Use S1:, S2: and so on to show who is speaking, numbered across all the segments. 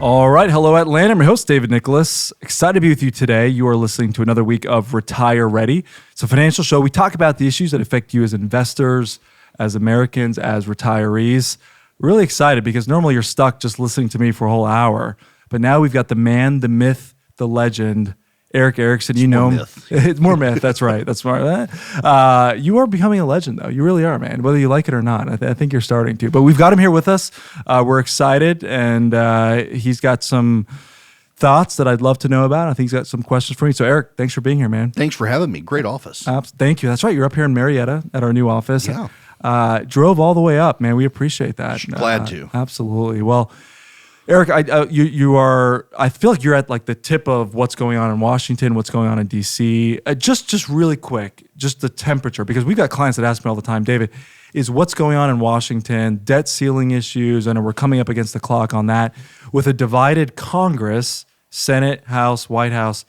S1: All right. Hello, Atlanta. I'm your host, David Nicholas. Excited to be with you today. You are listening to another week of Retire Ready. It's a financial show. We talk about the issues that affect you as investors, as Americans, as retirees. Really excited because normally you're stuck just listening to me for a whole hour. But now we've got the man, the myth, the legend, Erick Erickson. You know him.
S2: Myth.
S1: It's more myth. That's right. That's smart. You are becoming a legend, though. You really are, man. Whether you like it or not, I think you're starting to. But we've got him here with us. We're excited, and he's got some thoughts that I'd love to know about. I think he's got some questions for me. So, Erick, thanks for being here, man.
S2: Thanks for having me. Great office.
S1: Thank you. That's right. You're up here in Marietta at our new office.
S2: Yeah.
S1: Drove all the way up, man. We appreciate that.
S2: Glad to.
S1: Absolutely. Well, Erick, you are. I feel like you're at like the tip of what's going on in Washington, what's going on in D.C. Just really quick, just the temperature, because we've got clients that ask me all the time, David, is what's going on in Washington, debt ceiling issues, and we're coming up against the clock on that with a divided Congress, Senate, House, White House.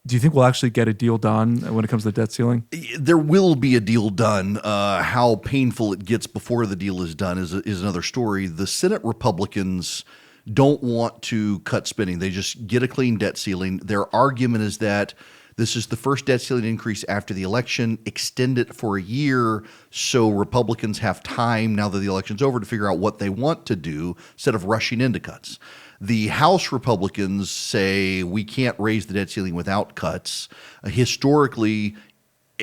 S1: Do you think we'll actually get a deal done when it comes to the debt ceiling?
S2: There will be a deal done. How painful it gets before the deal is done is another story. The Senate Republicans don't want to cut spending. They just get a clean debt ceiling. Their argument is that this is the first debt ceiling increase after the election. Extend it for a year so Republicans have time now that the election's over to figure out what they want to do instead of rushing into cuts. The House Republicans say we can't raise the debt ceiling without cuts. Historically,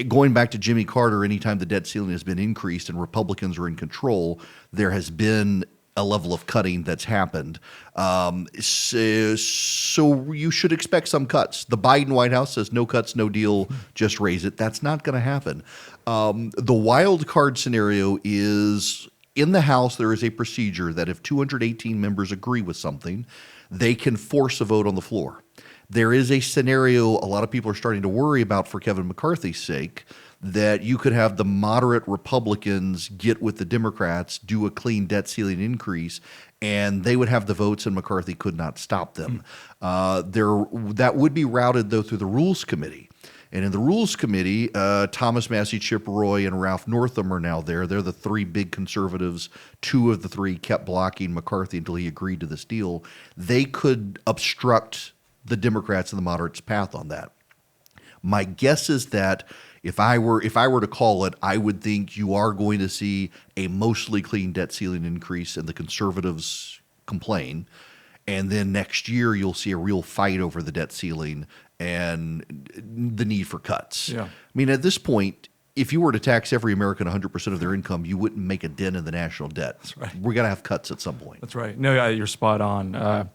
S2: going back to Jimmy Carter, anytime the debt ceiling has been increased and Republicans are in control, there has been a level of cutting that's happened. So you should expect some cuts. The Biden White House says no cuts, no deal, just raise it. That's not going to happen. The wild card scenario is in the House, there is a procedure that if 218 members agree with something, they can force a vote on the floor. There is a scenario a lot of people are starting to worry about for Kevin McCarthy's sake, that you could have the moderate Republicans get with the Democrats, do a clean debt ceiling increase, and they would have the votes and McCarthy could not stop them. That would be routed, though, through the Rules Committee. And in the Rules Committee, Thomas Massie, Chip Roy, and Ralph Northam are now there. They're the three big conservatives. Two of the three kept blocking McCarthy until he agreed to this deal. They could obstruct the Democrats and the moderates' path on that. My guess is that if I were to call it, I would think you are going to see a mostly clean debt ceiling increase and the conservatives complain. And then next year you'll see a real fight over the debt ceiling and the need for cuts.
S1: Yeah.
S2: I mean, at this point, if you were to tax every American 100% of their income, you wouldn't make a dent in the national debt.
S1: That's right.
S2: We're going to have cuts at some point.
S1: That's right. No, you're spot on.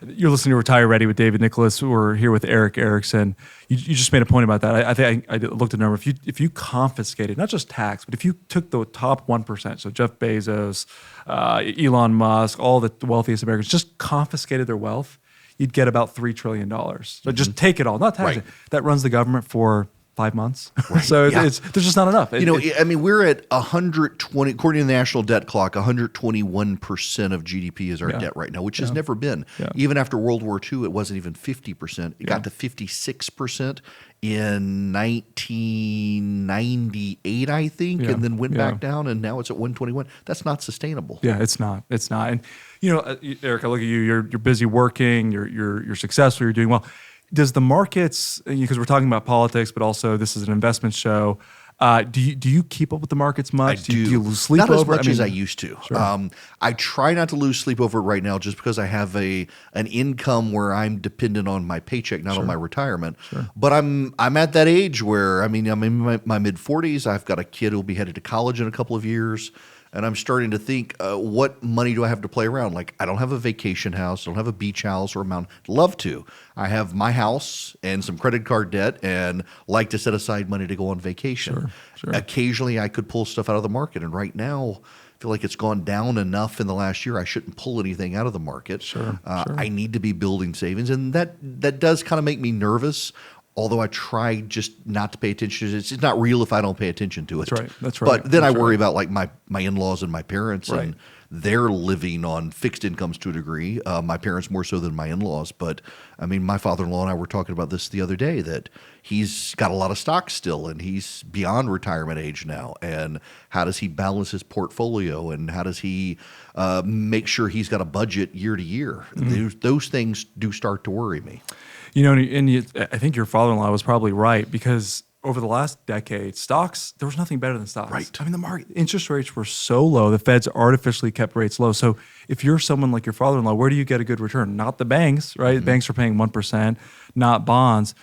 S1: You're listening to Retire Ready with David Nicholas. We're here with Erick Erickson. You just made a point about that. I think I looked at the number. If you confiscated, not just tax, but if you took the top 1%, so Jeff Bezos, Elon Musk, all the wealthiest Americans, just confiscated their wealth, you'd get about $3 trillion. So just take it all, not tax it. That runs the government for 5 months. Right. So there's just not enough.
S2: We're at 120, according to the national debt clock, 121% of GDP is our debt right now, which has never been. Yeah. Even after World War II, it wasn't even 50%. It got to 56% in 1998, I think, and then went back down, and now it's at 121. That's not sustainable.
S1: Yeah, it's not. It's not. And, Erick, I look at you. You're busy working. You're successful. You're doing well. Does the markets, because we're talking about politics, but also this is an investment show, do you keep up with the markets much?
S2: I do.
S1: Do you lose sleep
S2: not
S1: over
S2: as much as I used to.
S1: Sure.
S2: I try not to lose sleep over it right now just because I have an income where I'm dependent on my paycheck, not on my retirement. Sure. But I'm at that age where, I'm in my mid-40s. I've got a kid who'll be headed to college in a couple of years. And I'm starting to think, what money do I have to play around? Like, I don't have a vacation house. I don't have a beach house or a mountain. Love to. I have my house and some credit card debt and like to set aside money to go on vacation. Sure. Occasionally, I could pull stuff out of the market. And right now, I feel like it's gone down enough in the last year. I shouldn't pull anything out of the market. Sure. I need to be building savings. And that does kind of make me nervous. Although I try just not to pay attention to it. It's not real if I don't pay attention to it.
S1: That's right.
S2: But then I worry about like my in-laws and my parents, and they're living on fixed incomes to a degree. My parents more so than my in-laws. But I mean, my father-in-law and I were talking about this the other day, that he's got a lot of stocks still and he's beyond retirement age now. And how does he balance his portfolio, and how does he make sure he's got a budget year to year? Those things do start to worry me.
S1: You know, I think your father-in-law was probably right, because over the last decade, stocks, there was nothing better than stocks.
S2: Right.
S1: I mean, the market interest rates were so low. The Fed's artificially kept rates low. So if you're someone like your father-in-law, where do you get a good return? Not the banks, right? Banks are paying 1%, not bonds.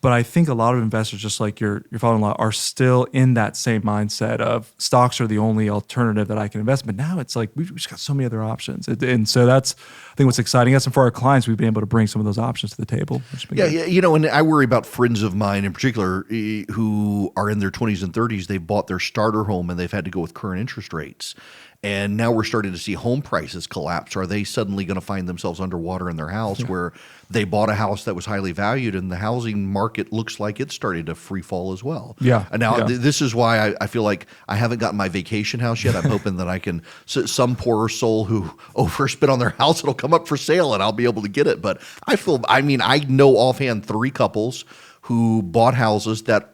S1: But I think a lot of investors, just like your father-in-law, are still in that same mindset of stocks are the only alternative that I can invest. But now it's like we've just got so many other options. And so that's, I think, what's exciting us. And for our clients, we've been able to bring some of those options to the table.
S2: Yeah, you know, and I worry about friends of mine in particular who are in their 20s and 30s. They've bought their starter home and they've had to go with current interest rates. And now we're starting to see home prices collapse. Are they suddenly going to find themselves underwater in their house where they bought a house that was highly valued, and the housing market looks like it's starting to free fall as well?
S1: Yeah.
S2: And now this is why I feel like I haven't gotten my vacation house yet. I'm hoping that I can, some poor soul who overspent on their house, it'll come up for sale and I'll be able to get it. But I know offhand 3 couples who bought houses that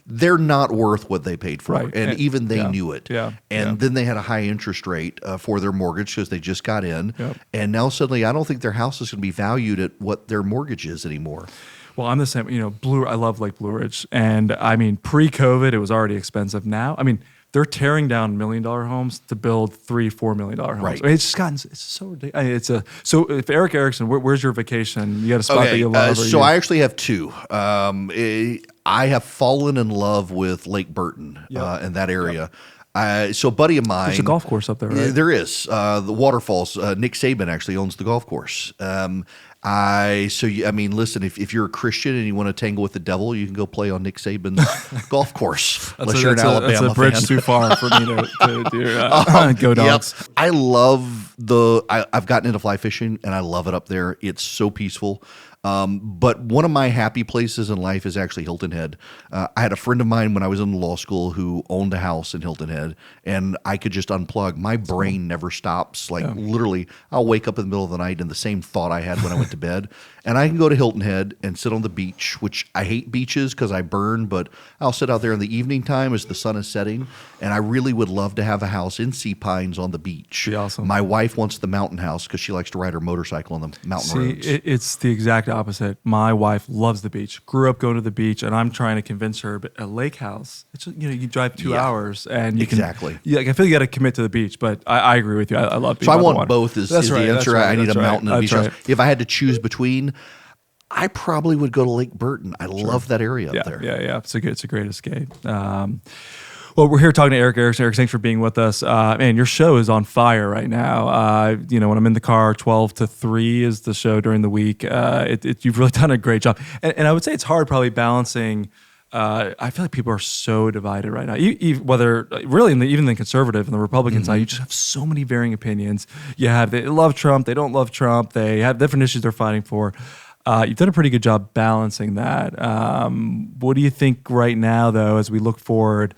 S2: they're not worth what they paid for.
S1: Right.
S2: And even they knew it.
S1: Yeah.
S2: And then they had a high interest rate for their mortgage because they just got in.
S1: Yep.
S2: And now suddenly I don't think their house is going to be valued at what their mortgage is anymore.
S1: Well, I'm the same. You know, I love Lake Blue Ridge. And I mean, pre-COVID, it was already expensive. Now, I mean, they're tearing down $1 million homes to build $3-4 million homes.
S2: Right.
S1: I mean, it's so ridiculous. So if Erick Erickson, where's your vacation? You got a spot that you love?
S2: I actually have 2. I have fallen in love with Lake Burton in that area. So a buddy of mine.
S1: There's a golf course up there, right?
S2: There is. The Waterfalls. Nick Saban actually owns the golf course. Listen, if you're a Christian and you want to tangle with the devil, you can go play on Nick Saban's golf course. Unless you're an Alabama fan.
S1: That's a bridge too far for me to do. Go Dogs.
S2: Yep. I love I've gotten into fly fishing and I love it up there. It's so peaceful. But one of my happy places in life is actually Hilton Head. I had a friend of mine when I was in law school who owned a house in Hilton Head, and I could just unplug. My brain never stops. Literally, I'll wake up in the middle of the night and the same thought I had when I went to bed. And I can go to Hilton Head and sit on the beach, which I hate beaches because I burn, but I'll sit out there in the evening time as the sun is setting. And I really would love to have a house in Sea Pines on the beach.
S1: Be awesome.
S2: My wife wants the mountain house because she likes to ride her motorcycle on the mountain roads.
S1: It's the exact opposite. My wife loves the beach. Grew up going to the beach, and I'm trying to convince her. But a lake house, it's just, you drive 2 hours, and you
S2: exactly.
S1: can. Yeah, I feel you got to commit to the beach. But I agree with you. I love being.
S2: So I
S1: by the
S2: want
S1: water.
S2: both. Is the answer? I need a mountain and a beach house. If I had to choose between, I probably would go to Lake Burton. I love that area up there.
S1: Yeah. It's a great escape. Well, we're here talking to Erick Erickson. Erick, thanks for being with us. Man, your show is on fire right now. When I'm in the car, 12 to 3 is the show during the week. You've really done a great job. And I would say it's hard probably balancing. I feel like people are so divided right now. Whether really even the conservative and the Republican side, you just have so many varying opinions. They love Trump, they don't love Trump, they have different issues they're fighting for. You've done a pretty good job balancing that. What do you think right now, though, as we look forward,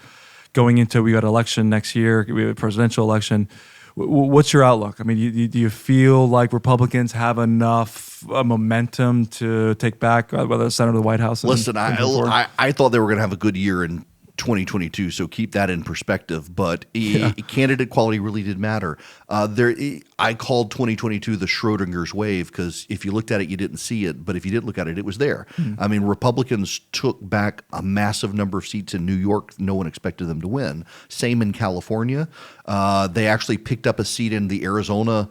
S1: going into, we got election next year, we have a presidential election. What's your outlook? I mean, do you feel like Republicans have enough momentum to take back whether the Senate or the White House?
S2: Listen, I thought they were going to have a good year in 2022, so keep that in perspective. But candidate quality really did matter. I called 2022 the Schrodinger's wave because if you looked at it, you didn't see it. But if you didn't look at it, it was there. I mean, Republicans took back a massive number of seats in New York. No one expected them to win. Same in California. They actually picked up a seat in the Arizona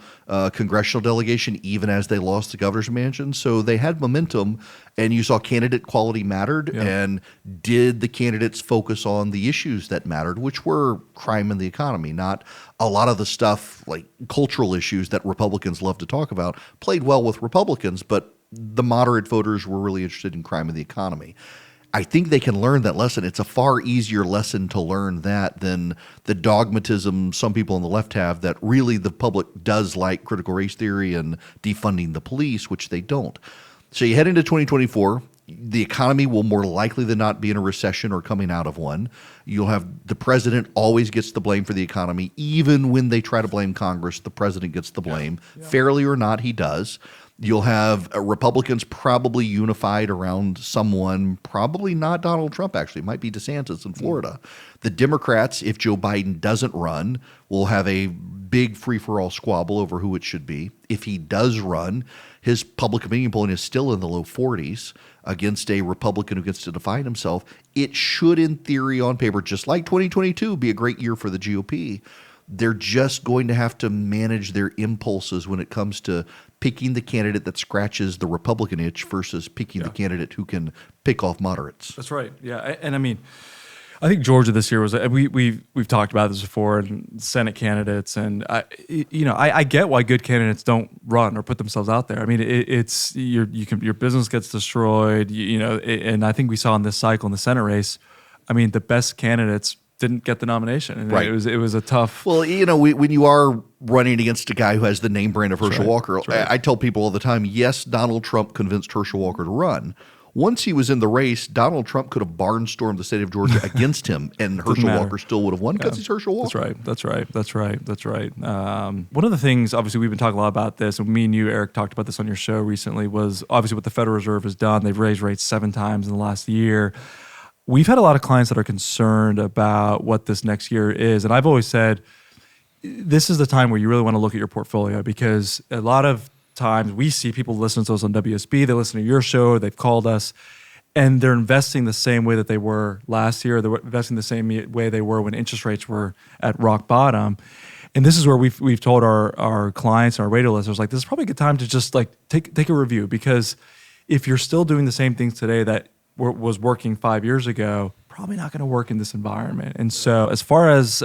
S2: congressional delegation, even as they lost the governor's mansion. So they had momentum, and you saw candidate quality mattered.
S1: Yeah.
S2: And did the candidates focus on the issues that mattered, which were crime and the economy, not a lot of the stuff like cultural issues that Republicans love to talk about played well with Republicans, but the moderate voters were really interested in crime and the economy. I think they can learn that lesson. It's a far easier lesson to learn that than the dogmatism some people on the left have that really the public does like critical race theory and defunding the police, which they don't. So you head into 2024. The economy will more likely than not be in a recession or coming out of one. You'll have the president always gets the blame for the economy. Even when they try to blame Congress, the president gets the blame. Yeah. Fairly or not, he does. You'll have Republicans probably unified around someone, probably not Donald Trump, actually. It might be DeSantis in Florida. The Democrats, if Joe Biden doesn't run, will have a big free-for-all squabble over who it should be. If he does run, his public opinion polling is still in the low 40s against a Republican who gets to define himself. It should, in theory, on paper, just like 2022, be a great year for the GOP. They're just going to have to manage their impulses when it comes to picking the candidate that scratches the Republican itch versus picking the candidate who can pick off moderates.
S1: That's right. Yeah, and I mean, I think Georgia this year was we've talked about this before, and Senate candidates, and I get why good candidates don't run or put themselves out there. I mean, it's your business gets destroyed, and I think we saw in this cycle in the Senate race. I mean, the best candidates didn't get the nomination, and
S2: right.
S1: It was a tough.
S2: Well, when you are running against a guy who has the name brand of Herschel Walker,
S1: right.
S2: I tell people all the time, yes, Donald Trump convinced Herschel Walker to run. Once he was in the race, Donald Trump could have barnstormed the state of Georgia against him, and Herschel Walker still would have won because he's Herschel Walker.
S1: That's right. One of the things, obviously, we've been talking a lot about this, and me and you, Eric, talked about this on your show recently, was obviously what the Federal Reserve has done. They've raised rates 7 times in the last year. We've had a lot of clients that are concerned about what this next year is, and I've always said this is the time where you really want to look at your portfolio, because a lot of times we see people listen to us on WSB, they listen to your show, they've called us, and they're investing the same way that they were last year. They're investing the same way they were when interest rates were at rock bottom. And this is where we've told our clients and our radio listeners, like, this is probably a good time to just like take a review, because if you're still doing the same things today that was working 5 years ago, probably not going to work in this environment. And so as far as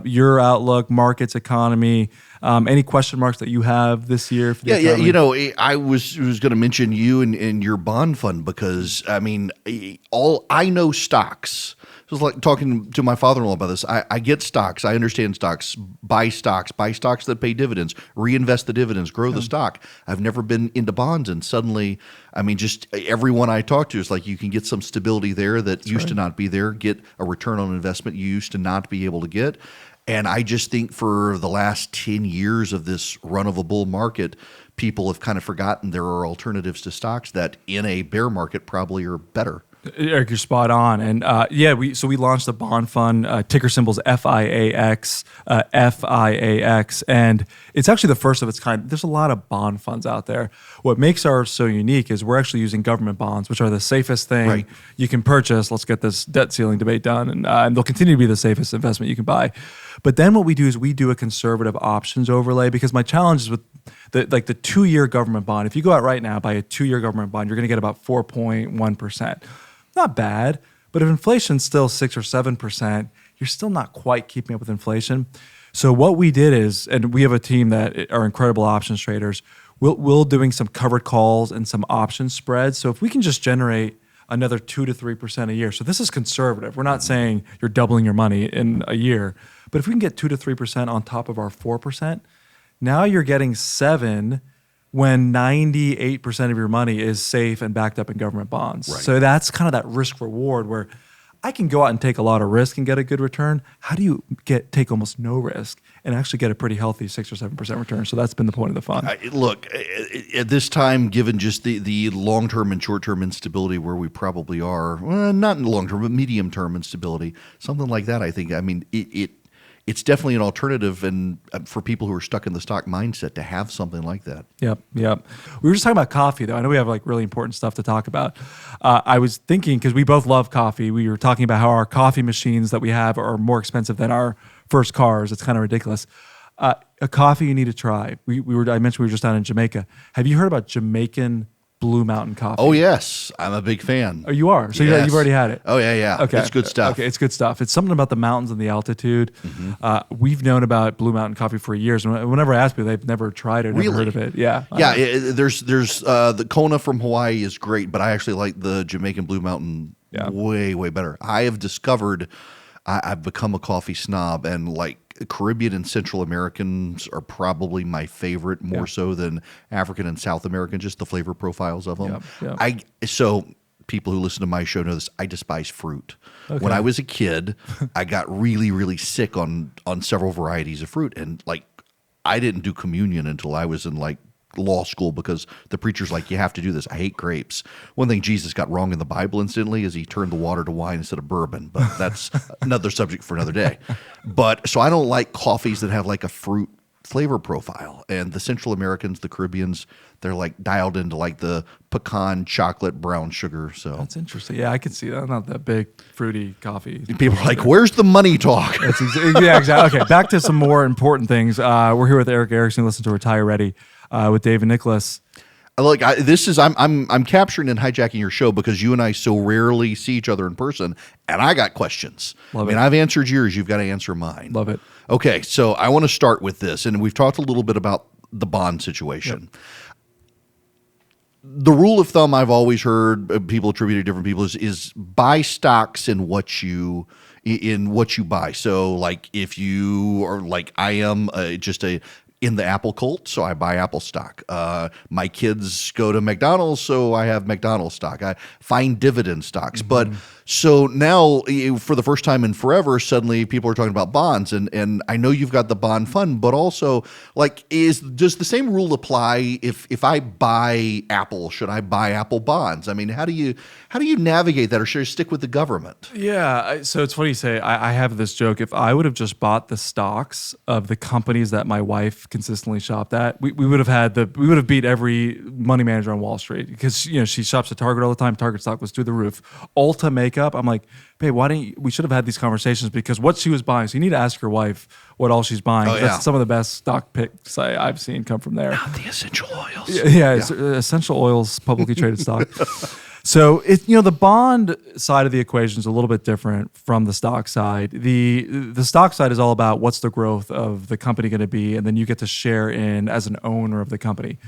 S1: your outlook, markets, economy, any question marks that you have this year for the economy?
S2: I was going to mention you and your bond fund, because I mean, I know stocks. It was like talking to my father-in-law about this. I get stocks. I understand stocks. Buy stocks that pay dividends. Reinvest the dividends. Grow the stock. I've never been into bonds, and suddenly, I mean, just everyone I talk to is like, you can get some stability there that used to not be there. Get a return on investment you used to not be able to get. And I just think for the last 10 years of this run of a bull market, people have kind of forgotten there are alternatives to stocks that in a bear market probably are better.
S1: Eric, you're spot on. And we launched a bond fund, ticker symbols FIAX, and it's actually the first of its kind. There's a lot of bond funds out there. What makes ours so unique is we're actually using government bonds, which are the safest thing you can purchase. Let's get this debt ceiling debate done, and they'll continue to be the safest investment you can buy. But then what we do is we do a conservative options overlay, because my challenge is with the 2-year government bond. If you go out right now, buy a 2-year government bond, you're going to get about 4.1%. Not bad, but if inflation's still 6 or 7%, you're still not quite keeping up with inflation. So what we did is, and we have a team that are incredible options traders, we're doing some covered calls and some option spreads. So if we can just generate another 2 to 3% a year, so this is conservative. We're not saying you're doubling your money in a year, but if we can get 2 to 3% on top of our 4%, now you're getting 7 when 98% of your money is safe and backed up in government bonds.
S2: Right.
S1: So that's kind of that risk reward where I can go out and take a lot of risk and get a good return. How do you take almost no risk and actually get a pretty healthy 6 or 7% return? So that's been the point of the fund.
S2: Look, at this time, given just the long-term and short-term instability where we probably are, well, not in the long-term, but medium-term instability, something like that, I think, I mean, it's definitely an alternative, and for people who are stuck in the stock mindset, to have something like that.
S1: Yep. We were just talking about coffee, though. I know we have like really important stuff to talk about. I was thinking, because we both love coffee, we were talking about how our coffee machines that we have are more expensive than our first cars. It's kind of ridiculous. A coffee you need to try. I mentioned we were just down in Jamaica. Have you heard about Jamaican Blue Mountain coffee?
S2: Oh, yes. I'm a big fan.
S1: Oh, you are? So
S2: yes.
S1: you've already had it?
S2: Oh, yeah.
S1: Okay.
S2: It's good stuff.
S1: Okay, it's good stuff. It's something about the mountains and the altitude. Mm-hmm. We've known about Blue Mountain coffee for years. And whenever I ask people, they've never tried it, never heard of it. Yeah.
S2: Yeah, there's the Kona from Hawaii is great, but I actually like the Jamaican Blue Mountain way, way better. I have discovered I've become a coffee snob, and like Caribbean and Central Americans are probably my favorite, more so than African and South American, just the flavor profiles of them.
S1: Yeah.
S2: So people who listen to my show know this. I despise fruit. Okay. When I was a kid, I got really, really sick on several varieties of fruit. And like, I didn't do communion until I was in like law school because the preacher's like, you have to do this. I hate grapes. One thing Jesus got wrong in the Bible instantly is he turned the water to wine instead of bourbon, but that's another subject for another day. But so I don't like coffees that have like a fruit flavor profile. And the Central Americans, the Caribbeans, they're like dialed into like the pecan chocolate brown sugar. So
S1: that's interesting. Yeah, I can see that. I'm not that big fruity coffee.
S2: People are like, where's the money talk?
S1: Yeah, exactly. Okay, back to some more important things. We're here with Erick Erickson. Listen to Retire Ready with David Nicholas.
S2: Look, I'm capturing and hijacking your show because you and I so rarely see each other in person, and I got questions.
S1: Love it.
S2: I've answered yours. You've got to answer mine.
S1: Love it.
S2: Okay, so I want to start with this, and we've talked a little bit about the bond situation. Yep. The rule of thumb I've always heard people attribute to different people is buy stocks in what you buy. So, like if you are like I am, just in the Apple cult, so I buy Apple stock. My kids go to McDonald's, so I have McDonald's stock. I find dividend stocks. Mm-hmm. But so now, for the first time in forever, suddenly people are talking about bonds. And I know you've got the bond fund, but also, like, does the same rule apply if I buy Apple? Should I buy Apple bonds? I mean, how do you navigate that, or should I stick with the government?
S1: Yeah, so it's funny you say. I have this joke. If I would have just bought the stocks of the companies that my wife consistently shopped at, we would have beat every money manager on Wall Street because she shops at Target all the time. Target stock was through the roof. Ulta makeup. I'm like, babe, we should have had these conversations because what she was buying. So you need to ask your wife what all she's buying.
S2: Oh, yeah.
S1: That's some of the best stock picks I've seen come from there.
S2: Not the essential oils.
S1: Yeah. Essential oils, publicly traded stock. So the bond side of the equation is a little bit different from the stock side. The stock side is all about what's the growth of the company going to be, and then you get to share in as an owner of the company.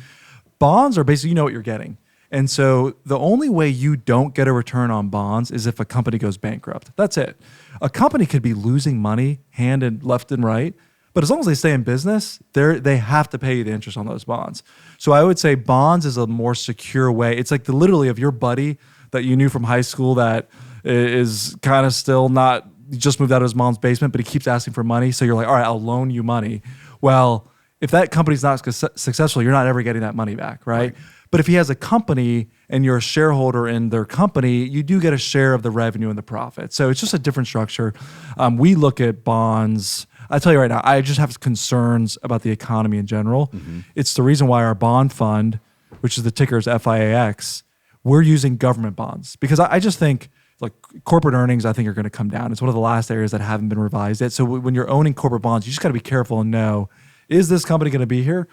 S1: Bonds are basically, you know what you're getting. And so the only way you don't get a return on bonds is if a company goes bankrupt. That's it. A company could be losing money hand and left and right, but as long as they stay in business, they have to pay you the interest on those bonds. So I would say bonds is a more secure way. It's like literally of your buddy that you knew from high school that is kind of still not, he just moved out of his mom's basement, but he keeps asking for money. So you're like, all right, I'll loan you money. Well, if that company's not successful, you're not ever getting that money back, right? But if he has a company and you're a shareholder in their company, you do get a share of the revenue and the profit. So it's just a different structure. We look at bonds. I tell you right now, I just have concerns about the economy in general. Mm-hmm. It's the reason why our bond fund, which is the ticker is FIAX, we're using government bonds because I just think like corporate earnings, I think are going to come down. It's one of the last areas that haven't been revised yet. So when you're owning corporate bonds, you just got to be careful and know, is this company going to be here?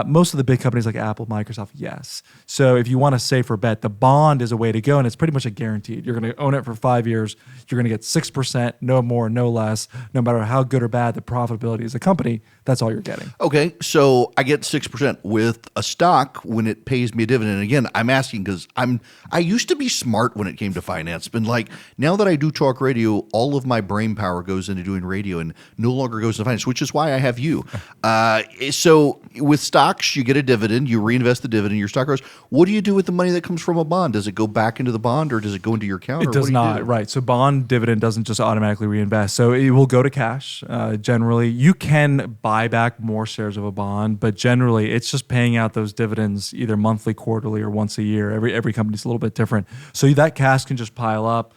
S1: Most of the big companies like Apple, Microsoft, yes. So if you want a safer bet, the bond is a way to go, and it's pretty much a guaranteed. You're going to own it for 5 years. You're going to get 6%, no more, no less. No matter how good or bad the profitability is a company, that's all you're getting.
S2: Okay, so I get 6% with a stock when it pays me a dividend. And again, I'm asking because I used to be smart when it came to finance, but like now that I do talk radio, all of my brain power goes into doing radio and no longer goes into finance, which is why I have you. So with stocks, you get a dividend, you reinvest the dividend, your stock grows. What do you do with the money that comes from a bond? Does it go back into the bond or does it go into your account?
S1: It does not, right. So bond dividend doesn't just automatically reinvest. So it will go to cash. Generally, you can buy back more shares of a bond, but generally it's just paying out those dividends either monthly, quarterly, or once a year. Every company's a little bit different. So that cash can just pile up.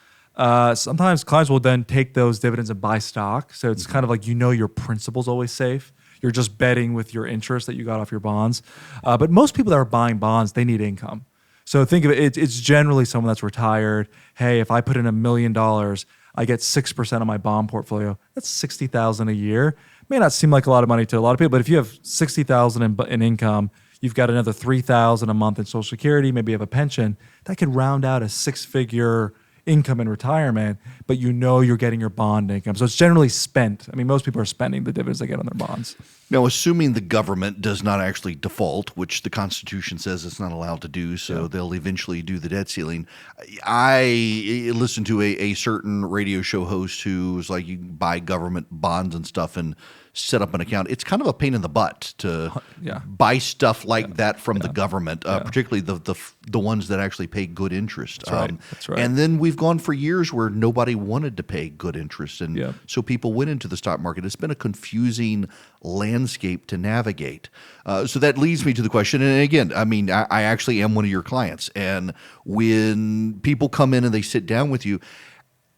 S1: Sometimes clients will then take those dividends and buy stock. So it's kind of like your principal's always safe. You're just betting with your interest that you got off your bonds. But most people that are buying bonds, they need income. So think of it, it's generally someone that's retired. Hey, if I put in $1 million, I get 6% of my bond portfolio. That's $60,000 a year. May not seem like a lot of money to a lot of people, but if you have $60,000 in income, you've got another $3,000 a month in Social Security, maybe you have a pension, that could round out a 6-figure income in retirement, but you know you're getting your bond income. So it's generally spent. I mean, most people are spending the dividends they get on their bonds.
S2: Now, assuming the government does not actually default, which the Constitution says it's not allowed to do, so they'll eventually do the debt ceiling. I listened to a certain radio show host who's like, you buy government bonds and stuff and set up an account. It's kind of a pain in the butt to buy stuff like that from the government, particularly the ones that actually pay good interest.
S1: That's right.
S2: And then we've gone for years where nobody wanted to pay good interest, and so people went into the stock market. It's been a confusing landscape to navigate. So that leads me to the question. And again, I mean, I actually am one of your clients, and when people come in and they sit down with you,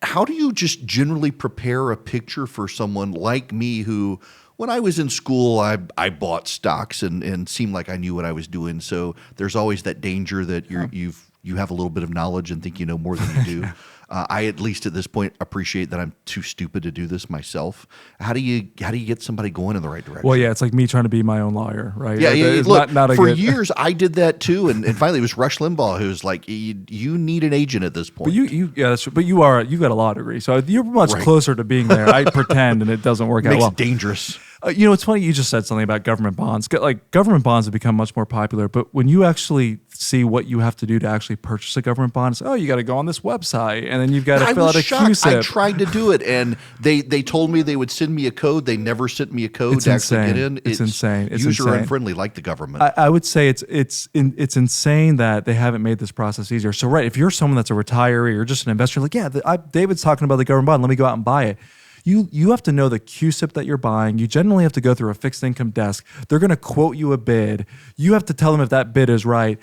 S2: how do you just generally prepare a picture for someone like me who, when I was in school, I bought stocks and seemed like I knew what I was doing. So there's always that danger that you have a little bit of knowledge and think you know more than you do. I, at least at this point, appreciate that I'm too stupid to do this myself. How do you get somebody going in the right direction?
S1: Well, yeah, it's like me trying to be my own lawyer, right?
S2: Yeah,
S1: It's
S2: look,
S1: not
S2: for years I did that too, and finally it was Rush Limbaugh who's like, you need an agent at this point.
S1: But that's true. But you got a law degree, so you're much closer to being there. I pretend, and it doesn't work out well.
S2: Makes it dangerous.
S1: It's funny you just said something about government bonds. Like government bonds have become much more popular, but when you actually see what you have to do to actually purchase a government bond, it's you got to go on this website, and then you've got to fill out a QSIP.
S2: I tried to do it, and they told me they would send me a code. They never sent me a code to actually get in.
S1: It's insane. It's
S2: user
S1: insane.
S2: unfriendly, like the government.
S1: I would say it's insane that they haven't made this process easier. So if you're someone that's a retiree or just an investor, like David's talking about the government bond, let me go out and buy it. You have to know the QSIP that you're buying. You generally have to go through a fixed income desk. They're going to quote you a bid. You have to tell them if that bid is right.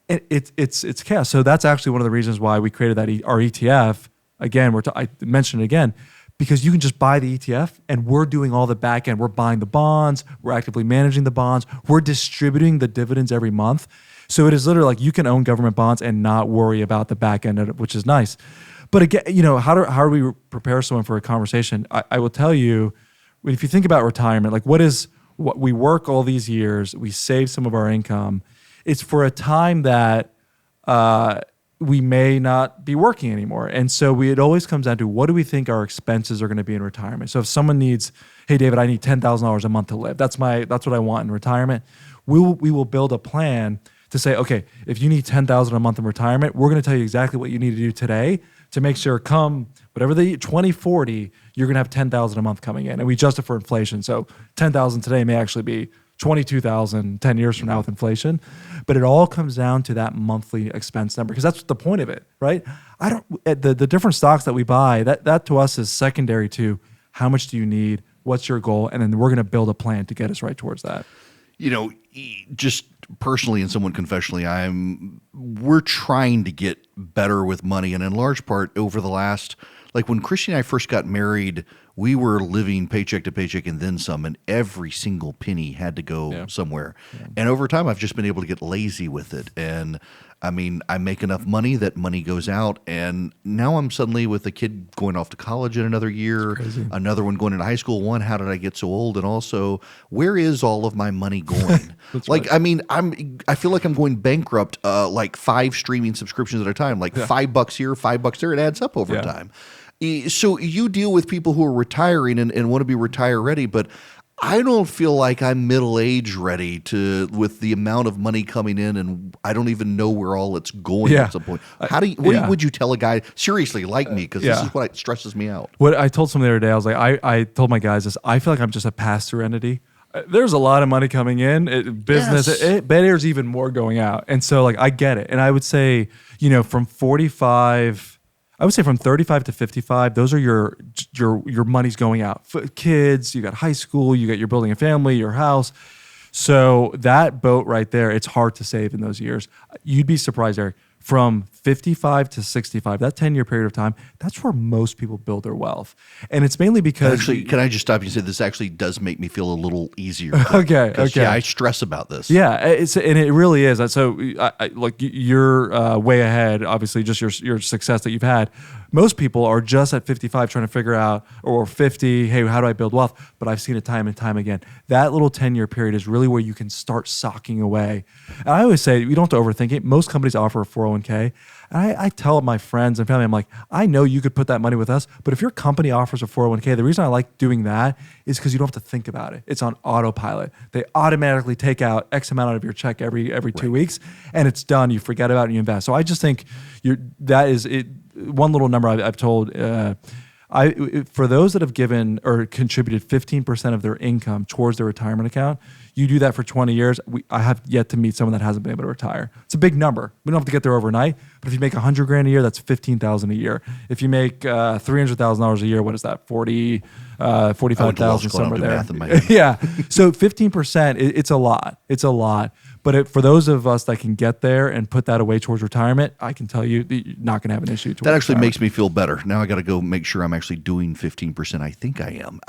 S1: It's chaos. So that's actually one of the reasons why we created our ETF. Again, I mentioned it again, because you can just buy the ETF and we're doing all the back end. We're buying the bonds. We're actively managing the bonds. We're distributing the dividends every month. So it is literally like you can own government bonds and not worry about the back end of it, which is nice. But again, how do we prepare someone for a conversation? I will tell you, if you think about retirement, like what we work all these years, we save some of our income. It's for a time that we may not be working anymore. And so it always comes down to what do we think our expenses are going to be in retirement? So if someone needs, hey, David, I need $10,000 a month to live. That's what I want in retirement. We will build a plan to say, okay, if you need $10,000 a month in retirement, we're going to tell you exactly what you need to do today to make sure come whatever the 2040, you're going to have $10,000 a month coming in. And we adjust it for inflation. So $10,000 today may actually be $22,000 10 years from now with inflation. But it all comes down to that monthly expense number, because that's the point of it, right? The different stocks that we buy, that to us is secondary to how much do you need, what's your goal, and then we're going to build a plan to get us right towards that.
S2: Just personally and somewhat confessionally, we're trying to get better with money, and in large part over the last, like when Christy and I first got married, we were living paycheck to paycheck and then some, and every single penny had to go somewhere. Yeah. And over time, I've just been able to get lazy with it. And I mean, I make enough money that money goes out, and now I'm suddenly with a kid going off to college in another year, another one going into high school. One, how did I get so old? And also, where is all of my money going? I mean, I feel like I'm going bankrupt, like 5 streaming subscriptions at a time, like $5 here, $5 there. It adds up over time. So you deal with people who are retiring and want to be retire ready, but I don't feel like I'm middle-age ready with the amount of money coming in, and I don't even know where all it's going at some point. What would you tell a guy seriously like me? Because this is what stresses me out.
S1: What I told someone the other day, I was like, I told my guys this. I feel like I'm just a pass-through entity. There's a lot of money coming in, business, but there's even more going out, and so like I get it. And I would say, from 45. I would say from 35 to 55, those are your money's going out. Kids, you got high school, you're building a family, your house. So that boat right there, it's hard to save in those years. You'd be surprised, Eric. From 55 to 65, that 10-year period of time, that's where most people build their wealth. And it's mainly because...
S2: Actually, can I just stop you and say this actually does make me feel a little easier?
S1: Okay.
S2: Yeah, I stress about this.
S1: Yeah, and it really is. So you're way ahead, obviously, just your success that you've had. Most people are just at 55 trying to figure out, or 50, hey, how do I build wealth? But I've seen it time and time again. That little 10-year period is really where you can start socking away. And I always say, you don't have to overthink it. Most companies offer a 401k. And I tell my friends and family, I'm like, I know you could put that money with us, but if your company offers a 401k, the reason I like doing that is because you don't have to think about it. It's on autopilot. They automatically take out X amount out of your check every 2 weeks, and it's done. You forget about it and you invest. So I just think that is it. One little number I've told. For those that have given or contributed 15% of their income towards their retirement account, you do that for 20 years. I have yet to meet someone that hasn't been able to retire. It's a big number. We don't have to get there overnight, but if you make $100,000 a year, that's $15,000 a year. If you make $300,000 a year, what is that? 45,000 somewhere there. Yeah. So 15%, it's a lot. It's a lot. But for those of us that can get there and put that away towards retirement, I can tell you that you're not going to have an issue.
S2: That actually makes me feel better. Now I got to go make sure I'm actually doing 15%. I think I am.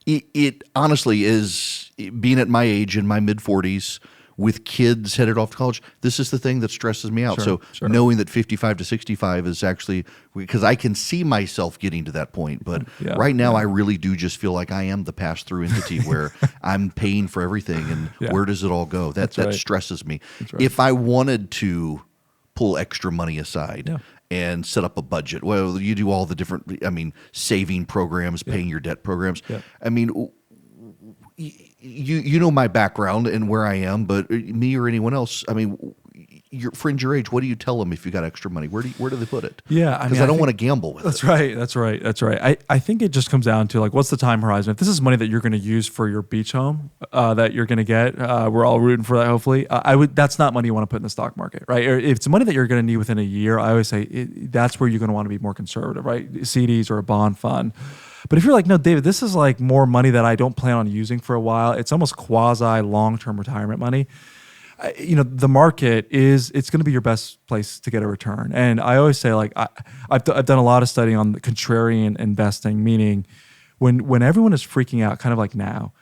S2: It honestly is, being at my age in my mid 40s with kids headed off to college, this is the thing that stresses me out. Sure. Knowing that 55 to 65 is actually, because I can see myself getting to that point. But right now I really do just feel like I am the pass-through entity where I'm paying for everything, and where does it all go? That stresses me. If I wanted to pull extra money aside and set up a budget, well, you do all the different, saving programs, paying your debt programs. You know my background and where I am, but me or anyone else, your friends your age, what do you tell them if you got extra money? Where do they put it?
S1: Yeah,
S2: because I don't want to gamble with it.
S1: That's right. I think it just comes down to what's the time horizon? If this is money that you're going to use for your beach home that you're going to get, we're all rooting for that. Hopefully, that's not money you want to put in the stock market, right? Or if it's money that you're going to need within a year, I always say that's where you're going to want to be more conservative, right? CDs or a bond fund. But if you're like, no, David, this is more money that I don't plan on using for a while. It's almost quasi long-term retirement money. The market it's going to be your best place to get a return. And I always say, I've done a lot of studying on the contrarian investing, meaning when everyone is freaking out, kind of like now,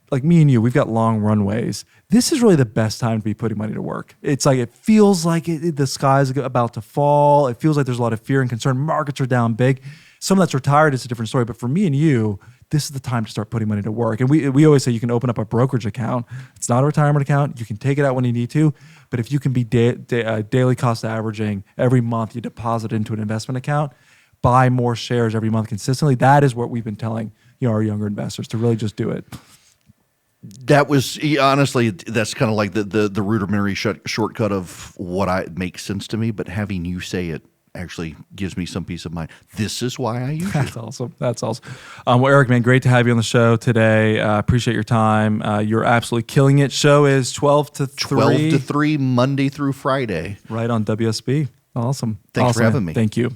S1: like me and you, we've got long runways. This is really the best time to be putting money to work. It's it feels like the sky's about to fall. It feels like there's a lot of fear and concern. Markets are down big. Someone that's retired is a different story. But for me and you, this is the time to start putting money to work. And we always say you can open up a brokerage account. It's not a retirement account. You can take it out when you need to. But if you can be daily cost averaging every month, you deposit into an investment account, buy more shares every month consistently. That is what we've been telling our younger investors to really just do it.
S2: That was honestly, that's kind of like the rudimentary shortcut of what makes sense to me. But having you say it actually gives me some peace of mind. This is why I use it. That's awesome.
S1: Well, Eric, man, great to have you on the show today. Appreciate your time. You're absolutely killing it. Show is 12 to 3.
S2: 12 to 3, Monday through Friday.
S1: Right on WSB. Awesome.
S2: Thanks for having me.
S1: Thank you.